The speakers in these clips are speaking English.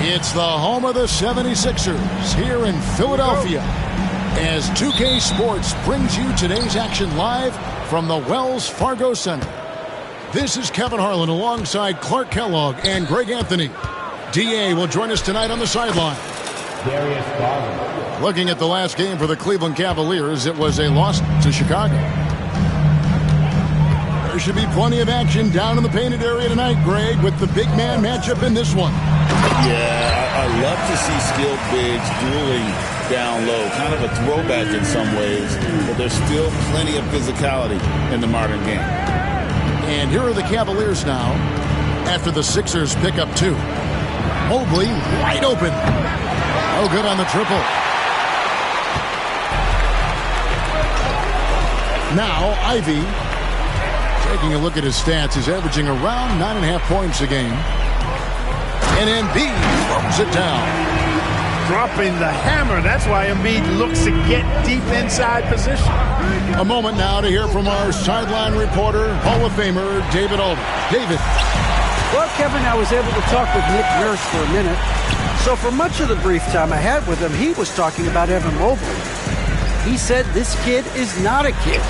It's the home of the 76ers here in Philadelphia as 2K Sports brings you today's action live from the Wells Fargo Center. This is Kevin Harlan alongside Clark Kellogg and Greg Anthony. DA will join us tonight on the sideline. Looking at the last game for the Cleveland Cavaliers, it was a loss to Chicago. There should be plenty of action down in the painted area tonight, Greg, with the big man matchup in this one. Yeah, I love to see skilled bigs dueling down low. Kind of a throwback in some ways, but there's still plenty of physicality in the modern game. And here are the Cavaliers now after the Sixers pick up 2. Mobley wide open. Oh, good on the triple. Now Ivy, taking a look at his stats, is averaging around 9.5 points a game. And Embiid throws it down. Dropping the hammer. That's why Embiid looks to get deep inside position. A moment now to hear from our sideline reporter, Hall of Famer David Aldridge. David. Well, Kevin, I was able to talk with Nick Nurse for a minute. So for much of the brief time I had with him, he was talking about Evan Mobley. He said this kid is not a kid.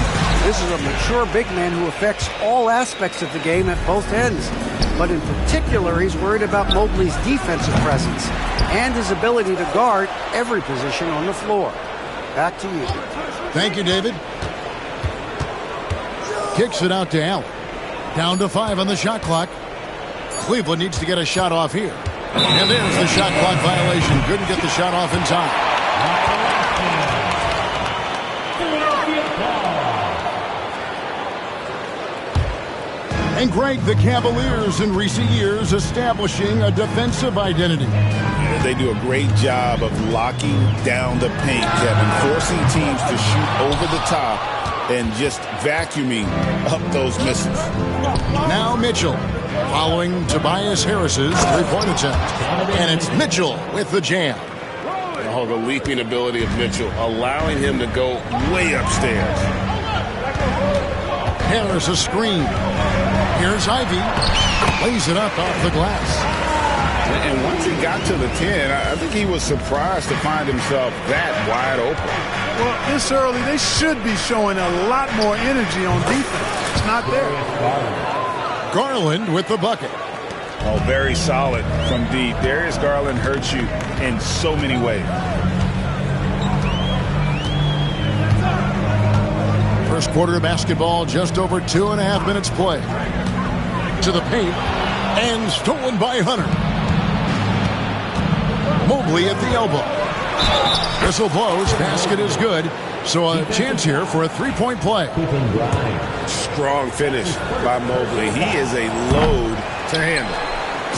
This is a mature big man who affects all aspects of the game at both ends. But in particular, he's worried about Mobley's defensive presence and his ability to guard every position on the floor. Back to you. Thank you, David. Kicks it out to Allen. Down to 5 on the shot clock. Cleveland needs to get a shot off here. And there's the shot clock violation. Couldn't get the shot off in time. And Greg, the Cavaliers in recent years establishing a defensive identity. They do a great job of locking down the paint, Kevin, forcing teams to shoot over the top and just vacuuming up those misses. Now Mitchell following Tobias Harris's three-point attempt. And it's Mitchell with the jam. Oh, the leaping ability of Mitchell, allowing him to go way upstairs. Harris a screen. Here's Ivy. Lays it up off the glass. And once he got to the 10, I think he was surprised to find himself that wide open. Well, this early, they should be showing a lot more energy on defense. It's not there. Garland with the bucket. Oh, very solid from deep. Darius Garland hurts you in so many ways. First quarter of basketball, just over 2.5 minutes play. To the paint, and stolen by Hunter. Mobley at the elbow. Whistle blows, basket is good, so a chance here for a three-point play. Strong finish by Mobley. He is a load to handle.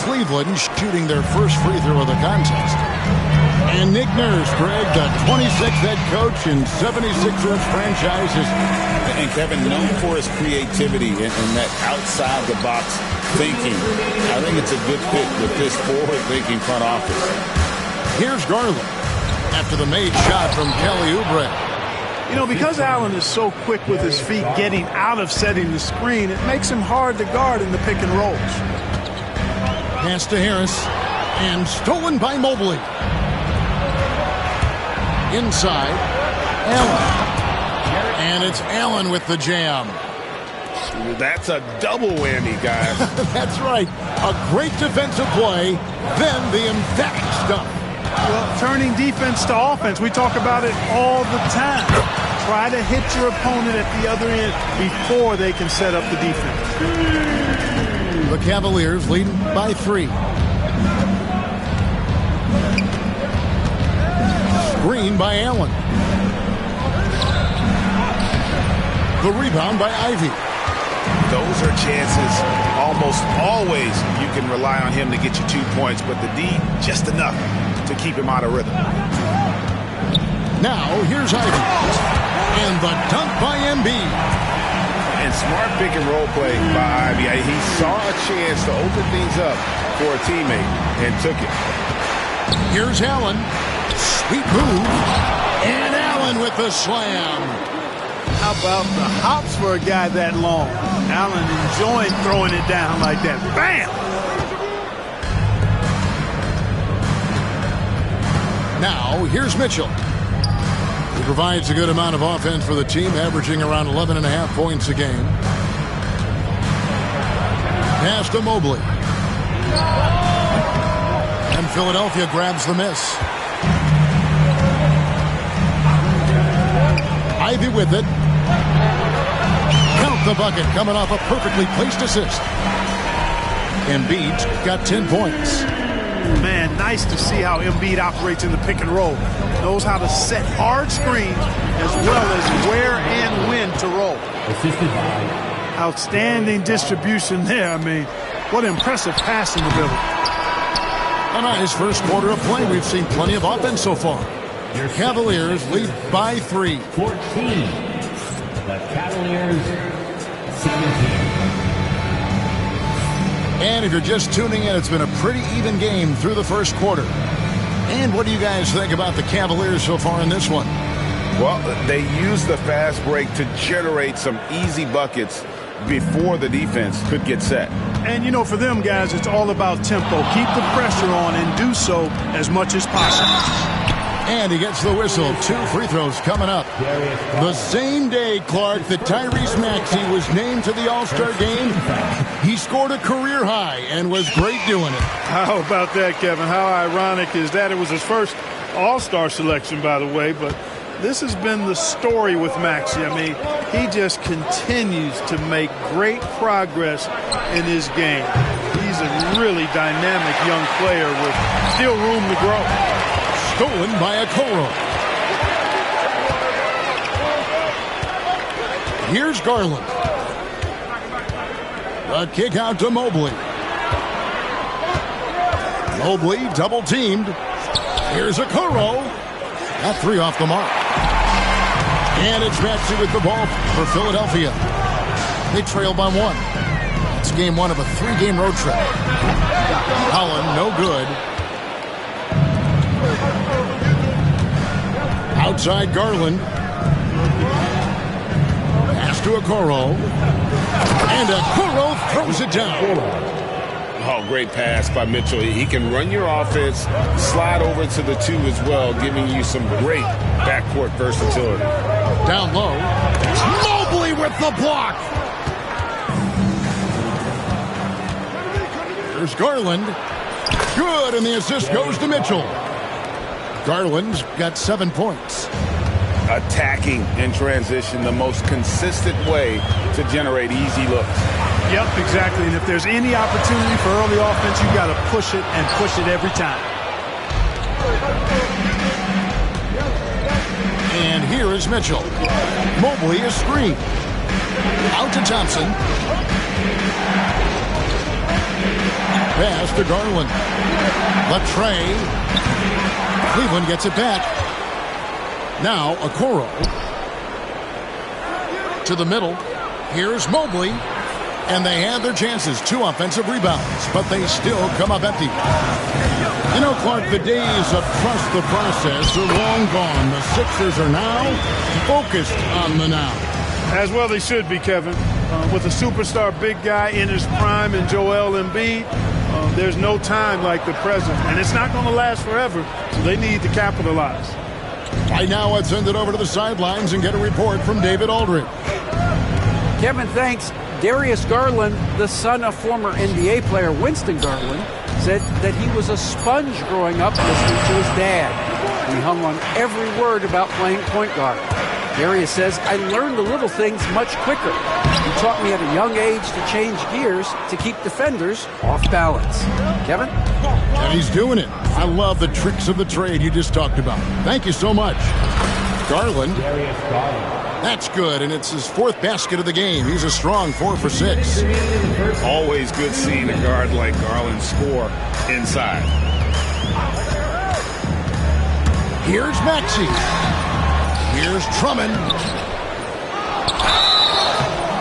Cleveland shooting their first free throw of the contest. And Nick Nurse, Greg, the 26th head coach in 76ers franchises. And Kevin, known for his creativity and that outside-the-box thinking. I think it's a good fit with this forward-thinking front office. Here's Garland after the made shot from Kelly Oubre. You know, because Allen is so quick with his feet getting out of setting the screen, it makes him hard to guard in the pick and rolls. Pass to Harris, and stolen by Mobley. Inside, Allen. And it's Allen with the jam. That's a double whammy, guys. That's right. A great defensive play, then the emphatic stuff. Well, turning defense to offense, we talk about it all the time. Try to hit your opponent at the other end before they can set up the defense. The Cavaliers leading by 3. Screen by Allen. The rebound by Ivy. Those are chances almost always you can rely on him to get you 2 points, but the D just enough to keep him out of rhythm. Now here's Ivy. And the dunk by Embiid. And smart pick and roll play by Ivy. He saw a chance to open things up for a teammate and took it. Here's Allen. Sweet move. And Allen with the slam. How about the hops for a guy that long? Allen enjoying throwing it down like that. Bam! Now, here's Mitchell. He provides a good amount of offense for the team, averaging around 11.5 points a game. Pass to Mobley. And Philadelphia grabs the miss. Ivy with it. Count the bucket, coming off a perfectly placed assist. Embiid's got 10 points. Man, nice to see how Embiid operates in the pick and roll. Knows how to set hard screens as well as where and when to roll. Outstanding distribution there. I mean, what impressive pass in the middle. A nice first quarter of play. We've seen plenty of offense so far. Your Cavaliers lead by 3. 14. The Cavaliers 17. And if you're just tuning in, it's been a pretty even game through the first quarter. And what do you guys think about the Cavaliers so far in this one? Well, they used the fast break to generate some easy buckets before the defense could get set. And, you know, for them guys, it's all about tempo. Keep the pressure on and do so as much as possible. And he gets the whistle. 2 free throws coming up. The same day, Clark, that Tyrese Maxey was named to the All-Star game, he scored a career high and was great doing it. How about that, Kevin? How ironic is that? It was his first All-Star selection, by the way, but this has been the story with Maxey. I mean, he just continues to make great progress in his game. He's a really dynamic young player with still room to grow. Stolen by Okoro. Here's Garland. The kick out to Mobley. Mobley double teamed. Here's Okoro. That 3 off the mark. And it's Maxey with the ball for Philadelphia. They trail by 1. It's game 1 of a 3-game road trip. Holland, no good. Outside Garland. Pass to Okoro. And Okoro throws it down. Oh, great pass by Mitchell. He can run your offense, slide over to the 2 as well, giving you some great backcourt versatility. Down low. Mobley with the block. There's Garland. Good, and the assist goes to Mitchell. Garland's got 7 points. Attacking in transition, the most consistent way to generate easy looks. Yep, exactly. And if there's any opportunity for early offense, you got to push it and push it every time. And here is Mitchell. Mobley is screened. Out to Thompson. Pass to Garland. Latrey. Cleveland gets it back. Now Okoro. To the middle. Here's Mobley. And they had their chances. 2 offensive rebounds. But they still come up empty. You know, Clark, the days of trust the process are long gone. The Sixers are now focused on the now. As well they should be, Kevin. With a superstar big guy in his prime and Joel Embiid, there's no time like the present. And it's not going to last forever, so they need to capitalize. Right now, let's send it over to the sidelines and get a report from David Aldridge. Kevin, thanks. Darius Garland, the son of former NBA player Winston Garland, said that he was a sponge growing up listening to his dad. He hung on every word about playing point guard. Darius says, I learned the little things much quicker. He taught me at a young age to change gears to keep defenders off balance. Kevin? And he's doing it. I love the tricks of the trade you just talked about. Thank you so much. Garland. That's good, and it's his 4th basket of the game. He's a strong 4 for 6. Always good seeing a guard like Garland score inside. Here's Maxey. Here's Drummond.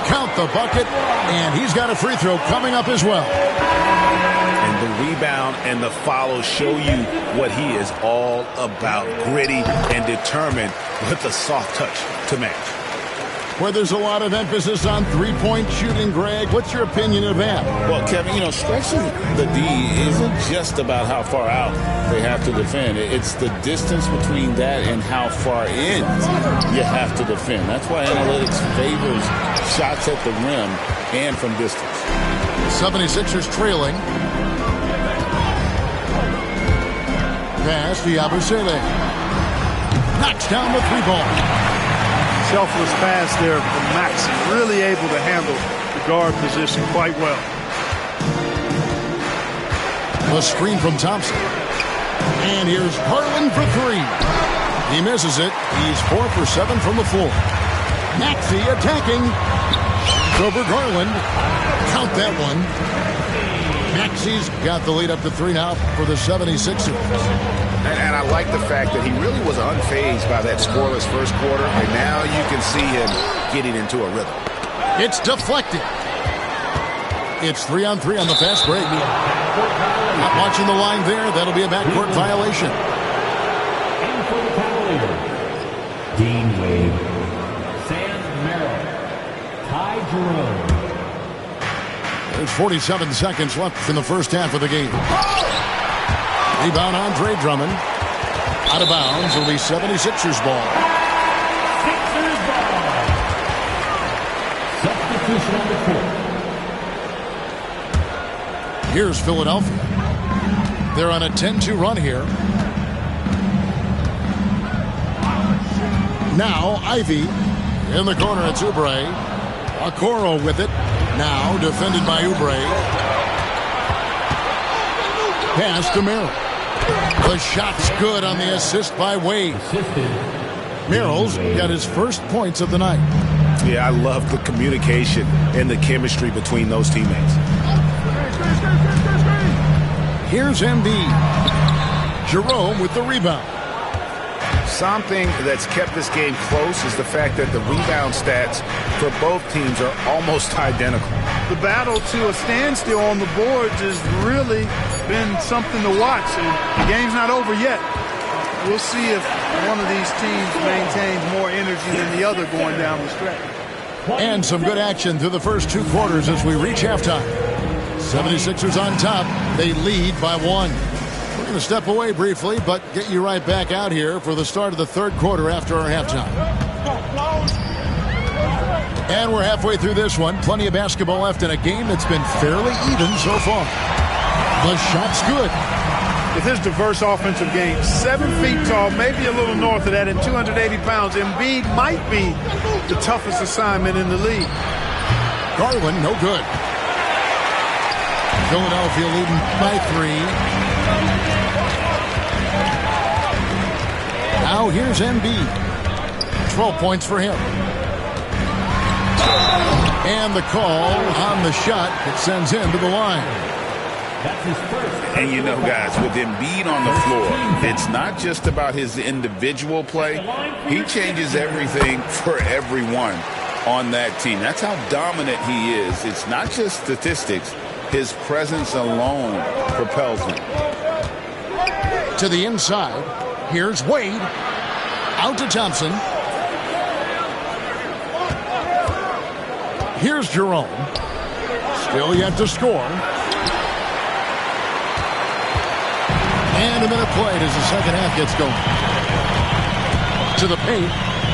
Count the bucket, and he's got a free throw coming up as well. And the rebound and the follow show you what he is all about. Gritty and determined with a soft touch to match. where there's a lot of emphasis on three-point shooting, Greg. What's your opinion of that? Well, Kevin, stretching the D isn't just about how far out they have to defend. It's the distance between that and how far in you have to defend. That's why analytics favors shots at the rim and from distance. 76ers trailing. Pass to Yabusele. Knocks down the three ball. Selfless pass there from Maxey. Really able to handle the guard position quite well. A screen from Thompson. And here's Garland for three. He misses it. He's 4 for 7 from the floor. Maxey attacking. Over Garland. Count that one. Maxey's got the lead up to 3 now for the 76ers. And I like the fact that he really was unfazed by that scoreless first quarter, and now you can see him getting into a rhythm. It's deflected. It's 3-on-3 on the fast break. Not watching the line there. That'll be a backcourt violation. And for the Cavaliers, Dean Wade, Sam Merrill, Ty Jerome. There's 47 seconds left in the first half of the game. Rebound, Andre Drummond. Out of bounds. It'll be 76ers ball. Sixers ball. Substitution on the court. Here's Philadelphia. They're on a 10-2 run here. Now Ivy in the corner. It's Oubre. Okoro with it. Now defended by Oubre. Pass to Merrill. The shot's good on the assist by Wade. Merrill's got his first points of the night. Yeah, I love the communication and the chemistry between those teammates. Here's Embiid. Jerome with the rebound. Something that's kept this game close is the fact that the rebound stats for both teams are almost identical. The battle to a standstill on the boards has really been something to watch, and the game's not over yet. We'll see if one of these teams maintains more energy than the other going down the stretch. And some good action through the first 2 quarters as we reach halftime. 76ers on top. They lead by 1. We're going to step away briefly, but get you right back out here for the start of the third quarter after our halftime. And we're halfway through this one. Plenty of basketball left in a game that's been fairly even so far. The shot's good. With his diverse offensive game, 7 feet tall, maybe a little north of that, and 280 pounds, Embiid might be the toughest assignment in the league. Garland, no good. Philadelphia leading by 3. Now here's Embiid. 12 points for him. And the call on the shot that sends him to the line. And guys, with Embiid on the floor, it's not just about his individual play. He changes everything for everyone on that team. That's how dominant he is. It's not just statistics. His presence alone propels him. To the inside. Here's Wade. Out to Thompson. Here's Jerome. Still yet to score. And a minute played as the second half gets going. To the paint.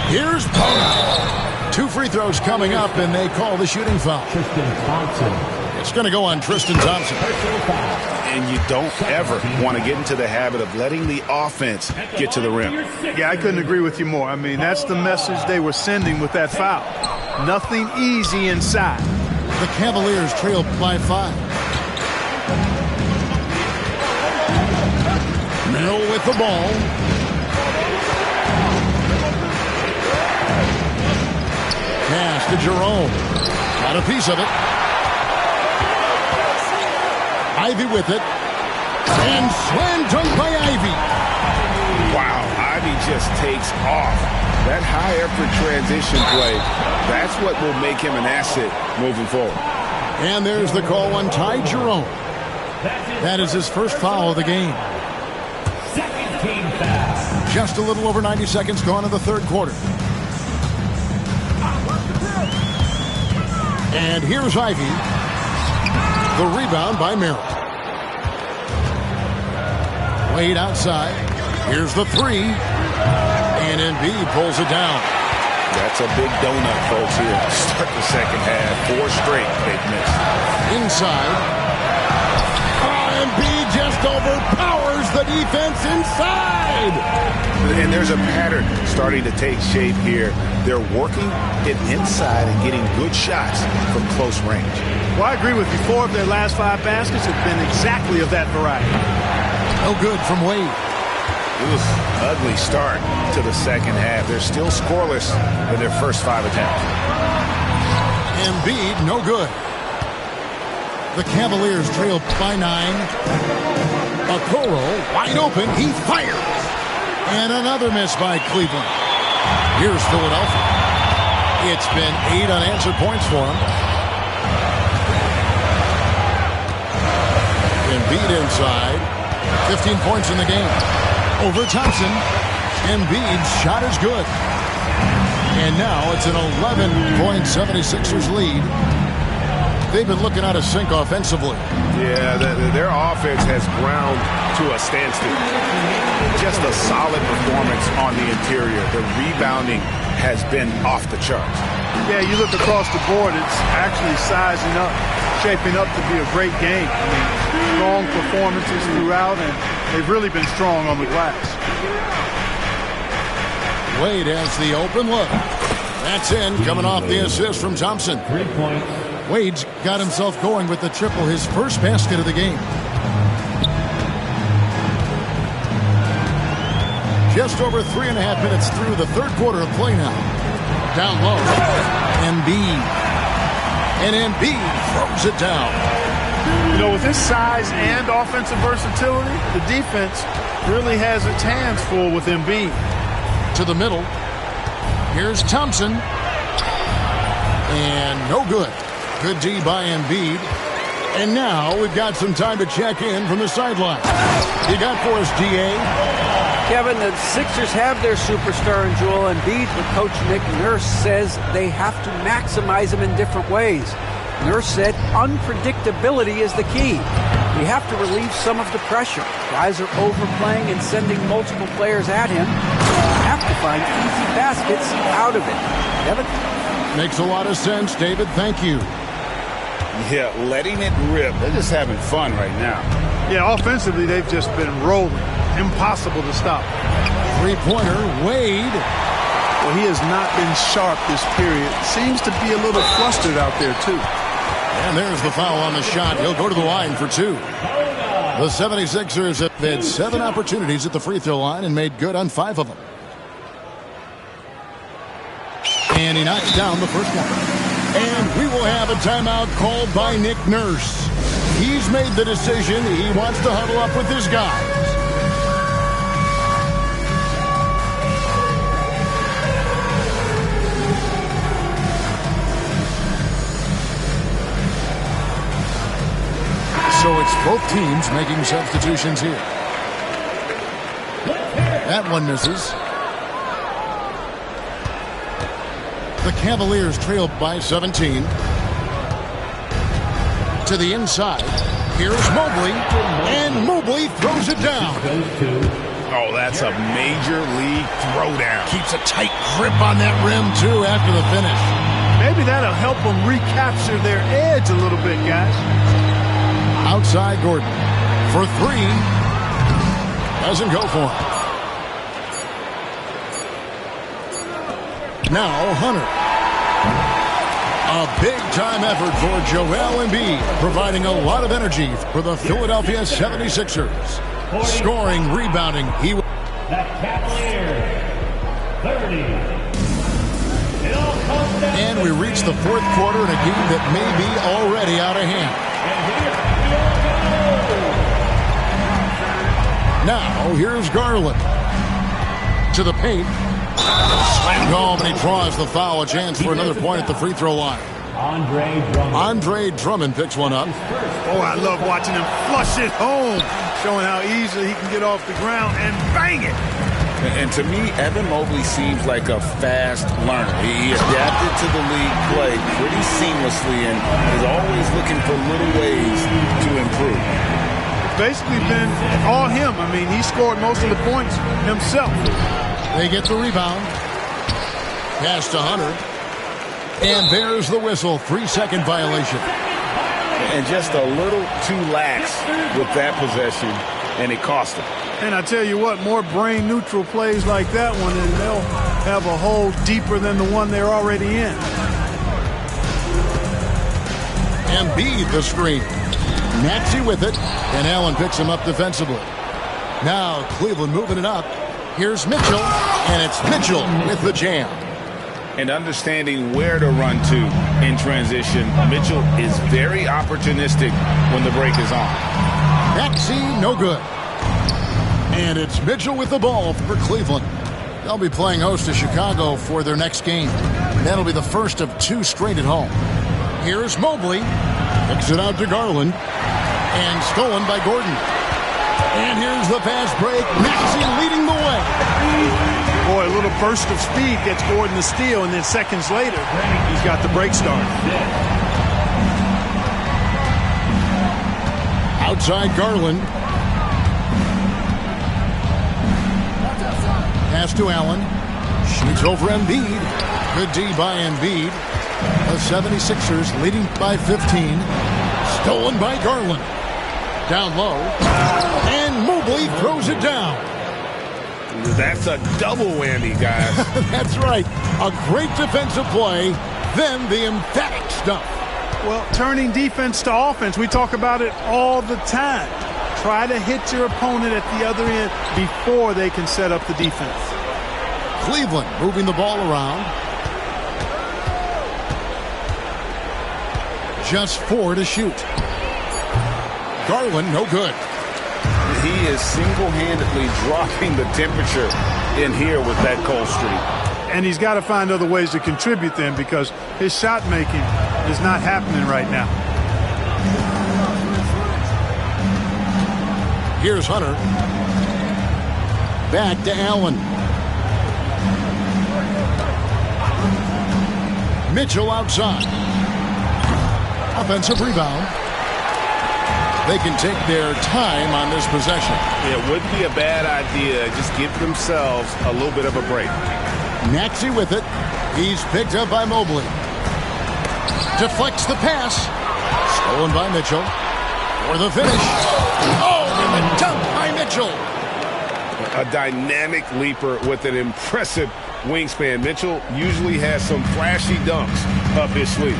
Here's Bono. 2 free throws coming up, and they call the shooting foul. Tristan Thompson. It's going to go on Tristan Thompson. And you don't ever want to get into the habit of letting the offense get to the rim. Yeah, I couldn't agree with you more. I mean, that's the message they were sending with that foul. Nothing easy inside. The Cavaliers trail by 5. Merrill with the ball. Pass to Jerome. Got a piece of it. Ivy with it. And slam dunk by Ivy. Wow, Ivy just takes off. That high-effort transition play, that's what will make him an asset moving forward. And there's the call on Ty Jerome. That is his first foul of the game. Second team foul. Just a little over 90 seconds gone in the third quarter. And here's Ivy. The rebound by Merrill. Wade outside. Here's the three. And Embiid pulls it down. That's a big donut, folks, here. Start the second half. 4 straight they've missed. Inside. Embiid just overpowers the defense inside. And there's a pattern starting to take shape here. They're working it inside and getting good shots from close range. Well, I agree with you. 4 of their last 5 baskets have been exactly of that variety. No good from Wade. It was an ugly start to the second half. They're still scoreless in their first 5 attempts. Embiid, no good. The Cavaliers trail by 9. Okoro, wide open. He fires. And another miss by Cleveland. Here's Philadelphia. It's been 8 unanswered points for him. Embiid inside. 15 points in the game. Over Thompson. Embiid's shot is good. And now it's an 11-point 76ers lead. They've been looking out of sync offensively. Yeah, their offense has ground to a standstill. Just a solid performance on the interior. The rebounding has been off the charts. Yeah, you look across the board, it's actually sizing up, shaping up to be a great game. I mean, strong performances throughout, and they've really been strong on the glass. Wade has the open look. That's in, coming off the assist from Thompson. 3 points. Wade's got himself going with the triple, his first basket of the game. Just over 3.5 minutes through the third quarter of play now. Down low. Embiid. And Embiid throws it down. You know, with his size and offensive versatility, the defense really has its hands full with Embiid. To the middle. Here's Thompson. And no good. Good D by Embiid. And now we've got some time to check in from the sideline. You got for us, DA? Kevin, the Sixers have their superstar in Joel Embiid, but Coach Nick Nurse says they have to maximize him in different ways. Nurse said unpredictability is the key. We have to relieve some of the pressure. Guys are overplaying and sending multiple players at him. We have to find easy baskets out of it. Kevin? Makes a lot of sense, David. Thank you. Yeah, letting it rip. They're just having fun right now. Yeah, offensively, they've just been rolling. Impossible to stop. Three-pointer, Wade. Well, he has not been sharp this period. Seems to be a little flustered out there, too. And there's the foul on the shot. He'll go to the line for 2. The 76ers have had 7 opportunities at the free throw line and made good on 5 of them. And he knocks down the first one. And we will have a timeout called by Nick Nurse. He's made the decision. He wants to huddle up with his guys. So it's both teams making substitutions here. That one misses. The Cavaliers trail by 17. To the inside. Here's Mobley. And Mobley throws it down. Oh, that's a major league throwdown. Keeps a tight grip on that rim, too, after the finish. Maybe that'll help them recapture their edge a little bit, guys. Outside Gordon. For 3. Doesn't go for him. Now Hunter. A big-time effort for Joel Embiid, providing a lot of energy for the Philadelphia 76ers. Scoring, rebounding, he... The Cavaliers, 30. It all comes down. And we reach the fourth quarter in a game that may be already out of hand. Now, here's Garland. To the paint. Slammed home, and he draws the foul. A chance for another point at the free throw line. Andre Drummond picks one up. Oh, I love watching him flush it home, showing how easily he can get off the ground and bang it. And to me, Evan Mobley seems like a fast learner. He adapted to the league play pretty seamlessly and is always looking for little ways to improve. Basically been all him. I mean, he scored most of the points himself. They get the rebound. Pass to Hunter. And there's the whistle. 3-second violation. And just a little too lax with that possession, and it cost him. And I tell you what, more brain-neutral plays like that one, and they'll have a hole deeper than the one they're already in. Embiid the screen. Maxey with it, and Allen picks him up defensively. Now Cleveland moving it up. Here's Mitchell, and it's Mitchell with the jam. And understanding where to run to in transition, Mitchell is very opportunistic when the break is on. Maxey, no good. And it's Mitchell with the ball for Cleveland. They'll be playing host to Chicago for their next game. That'll be the first of 2 straight at home. Here's Mobley. Picks it out to Garland. And stolen by Gordon. And here's the fast break. Maxey leading the way. Boy, a little burst of speed gets Gordon the steal, and then seconds later, he's got the break started. Outside Garland. Pass to Allen. Shoots over Embiid. Good D by Embiid. The 76ers leading by 15. Stolen by Garland. Down low. And Mobley throws it down. That's a double whammy, guys. That's right. A great defensive play, then the emphatic stuff. Well, turning defense to offense, we talk about it all the time. Try to hit your opponent at the other end before they can set up the defense. Cleveland moving the ball around. Just 4 to shoot. Garland, no good. He is single-handedly dropping the temperature in here with that cold streak. And he's got to find other ways to contribute then, because his shot making is not happening right now. Here's Hunter. Back to Allen. Mitchell outside. Offensive rebound. They can take their time on this possession. It wouldn't be a bad idea. Just give themselves a little bit of a break. Maxey with it. He's picked up by Mobley. Deflects the pass. Stolen by Mitchell. For the finish. Oh, and the dunk by Mitchell. A dynamic leaper with an impressive wingspan. Mitchell usually has some flashy dunks up his sleeve.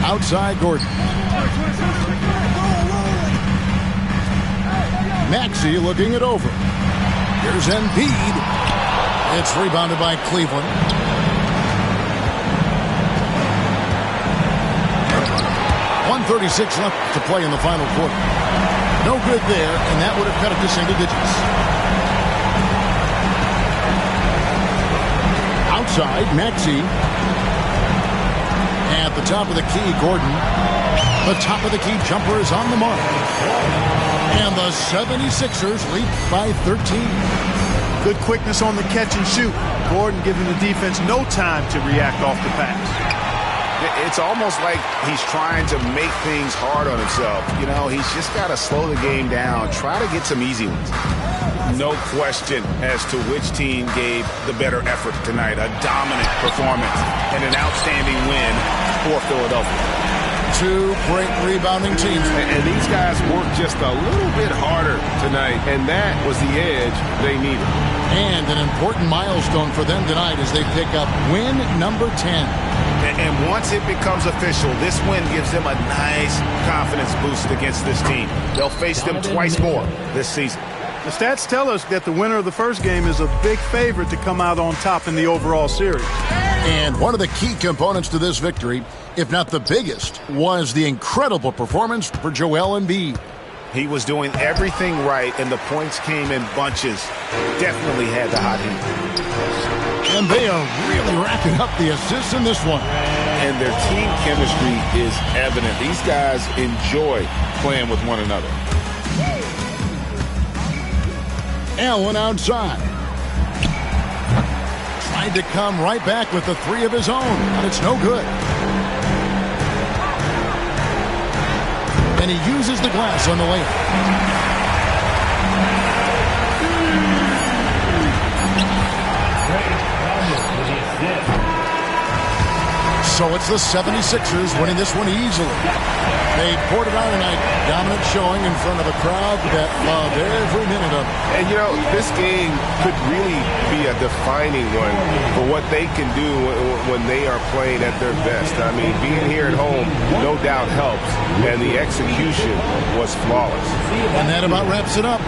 Outside Gordon. Maxey looking it over. Here's Embiid. It's rebounded by Cleveland. .136 left to play in the final quarter. No good there, and that would have cut it to single digits. Outside, Maxey. At the top of the key, Gordon. The top of the key jumper is on the mark. And the 76ers lead by 13. Good quickness on the catch and shoot. Gordon giving the defense no time to react off the pass. It's almost like he's trying to make things hard on himself. You know, he's just got to slow the game down, try to get some easy ones. No question as to which team gave the better effort tonight. A dominant performance and an outstanding win for Philadelphia. 2 great rebounding teams. And these guys worked just a little bit harder tonight, and that was the edge they needed. And an important milestone for them tonight as they pick up win number 10. And once it becomes official, this win gives them a nice confidence boost against this team. They'll face them twice more this season. The stats tell us that the winner of the first game is a big favorite to come out on top in the overall series. And one of the key components to this victory, if not the biggest, was the incredible performance for Joel Embiid. He was doing everything right, and the points came in bunches. Definitely had the hot hand. And they are really racking up the assists in this one. And their team chemistry is evident. These guys enjoy playing with one another. Allen outside. Tried to come right back with the three of his own, and it's no good. And he uses the glass on the layup. So it's the 76ers winning this one easily. They poured it out tonight. Dominant showing in front of a crowd that loved every minute of it. And, you know, this game could really be a defining one for what they can do when they are playing at their best. I mean, being here at home no doubt helps, and the execution was flawless. And that about wraps it up.